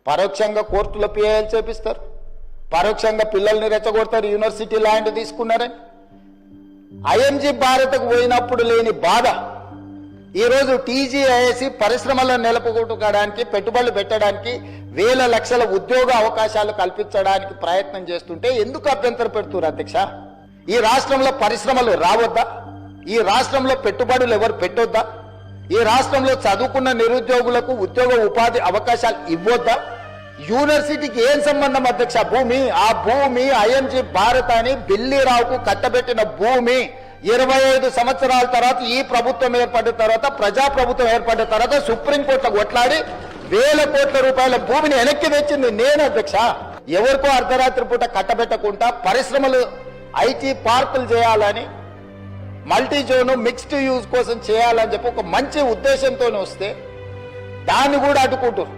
పరోక్షంగా కోర్టులో పిఐఎల్ చేపిస్తారు, పరోక్షంగా పిల్లల్ని రెచ్చగొడతారు యూనివర్సిటీ ల్యాండ్ తీసుకున్నారని. ఐఎంజీ భారత్కు పోయినప్పుడు లేని బాధ ఈరోజు టీజీఐఎస్సి పరిశ్రమలను నిలుపుకోవడానికి, పెట్టుబడులు పెట్టడానికి, వేల లక్షల ఉద్యోగ అవకాశాలు కల్పించడానికి ప్రయత్నం చేస్తుంటే ఎందుకు అభ్యంతరం పెడుతున్నారు అధ్యక్ష? ఈ రాష్ట్రంలో పరిశ్రమలు రావద్దా? ఈ రాష్ట్రంలో పెట్టుబడులు ఎవరు పెట్టొద్దా? ఈ రాష్ట్రంలో చదువుకున్న నిరుద్యోగులకు ఉద్యోగ ఉపాధి అవకాశాలు ఇవ్వొద్దా? యూనివర్సిటీకి ఏం సంబంధం అధ్యక్ష? భూమి, ఆ భూమి ఐఎంజీ భారత్ అని బిల్లీరావుకు కట్టబెట్టిన భూమి 25 సంవత్సరాల తర్వాత ఈ ప్రభుత్వం ఏర్పడిన తర్వాత, ప్రజాప్రభుత్వం ఏర్పడిన తర్వాత సుప్రీంకోర్టులో కొట్లాడి వేల కోట్ల రూపాయల భూమిని వెనక్కి తెచ్చింది నేను అధ్యక్ష. ఎవరికో అర్ధరాత్రి పూట కట్టబెట్టకుండా పరిశ్రమలు, ఐటీ పార్కులు చేయాలని, మల్టీ జోన్ మిక్స్డ్ యూజ్ కోసం చేయాలని చెప్పి ఒక మంచి ఉద్దేశంతో వస్తే దాన్ని కూడా అడ్డుకుంటారు.